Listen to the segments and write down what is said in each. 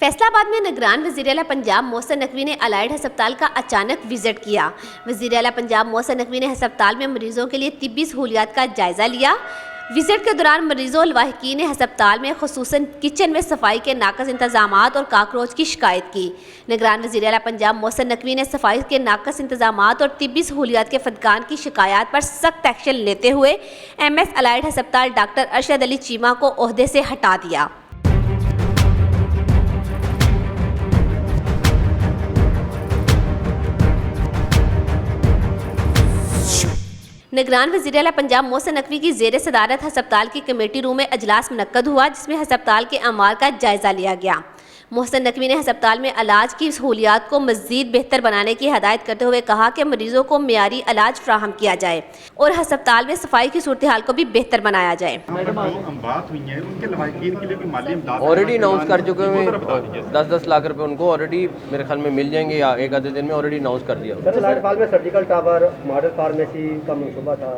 फैसलाबाद में निगरान वज़ीर-ए-आला पंजाब मोहसिन नकवी ने अलाइड अस्पताल का अचानक विजिट किया। वज़ीर-ए-आला पंजाब मोहसिन नकवी ने अस्पताल में मरीजों के लिए तिब्बी सहूलियात का जायजा लिया। विजिट के दौरान मरीजों और लाहिकीन ने अस्पताल में खुसूसन किचन में सफाई के नाकस इंतजामात और काकरोच की शिकायत की। निगरान वज़ीर-ए-आला पंजाब मोहसिन नकवी ने सफाई के नाकस इंतजामात और तिब्बी सहूलियात के फदकान की शिकायत पर सख्त एक्शन लेते हुए MS अलाइड अस्पताल डॉक्टर अरशद अली चीमा को ओहदे से हटा दिया। निगरान वज़ीर-ए-आला पंजाब मोहसिन नकवी की ज़ेर सदारत अस्पताल की कमेटी रूम में अजलास मुनक्कद हुआ, जिसमें अस्पताल के अमार का जायजा लिया गया। मोहसिन नकवी ने अस्पताल में इलाज की सहूलियात को मज़ीद बेहतर बनाने की हदायत करते हुए कहा कि मरीजों को मियारी इलाज फ्राहम किया जाए और अस्पताल में सफाई की सूरत हाल को भी बेहतर बनाया जाए। ऑलरेडी अनाउंस कर चुके हैं, 10-10 लाख रुपए उनको ऑलरेडी मेरे ख्याल में मिल जाएंगे या एक आधे दिन में ऑलरेडी अनाउंस कर दिया। अस्पताल में सर्जिकल टावर, मॉडल फार्मेसी का मनसूबा था,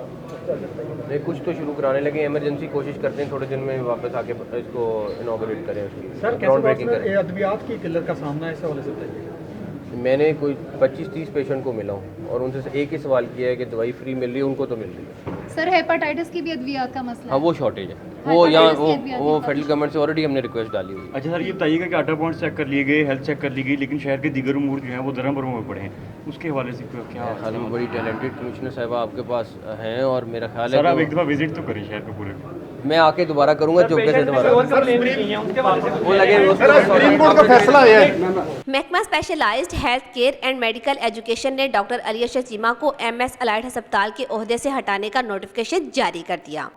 कुछ तो शुरू कराने लगे, इमरजेंसी कोशिश करते हैं थोड़े दिन में वापस आके इसको इनॉग्रेट करें, उसकी ग्राउंड ब्रेकिंग करें। अद्वियात की किल्लत का सामना इस हवाले से बताइए। मैंने कोई 25-30 पेशेंट को मिला हूँ और उनसे एक ही सवाल किया है कि दवाई फ्री मिल रही है, उनको तो मिल रही है। सर हेपेटाइटिस की भी अद्वियात का मसला हाँ, वो शॉर्टेज है, वो यहाँ वो फेडरल गवर्नमेंट से ऑलरेडी हमने रिक्वेस्ट डाली हुई। अच्छा सर, ये बताइएगा कि आटा पॉइंट चेक कर लिए गए, हेल्थ चेक कर ली गई, लेकिन शहर के दीगर उमूर जो हैं वो दरम बरम में पड़े हैं, उसके हवाले से क्या हाल में बड़ी टैलेंटेड कमिश्नर साहब आपके पास हैं और मेरा ख्याल है सर आप एक दफ़ा विजिट तो करें शहर पे पूरे। मैं आके दोबारा करूंगा चौके से दोबारा वो लगे महकमा specialised health care and medical education ने डॉक्टर अली अरशद चीमा को MS अलाइड अस्पताल के ओहदे से हटाने का नोटिफिकेशन जारी कर दिया।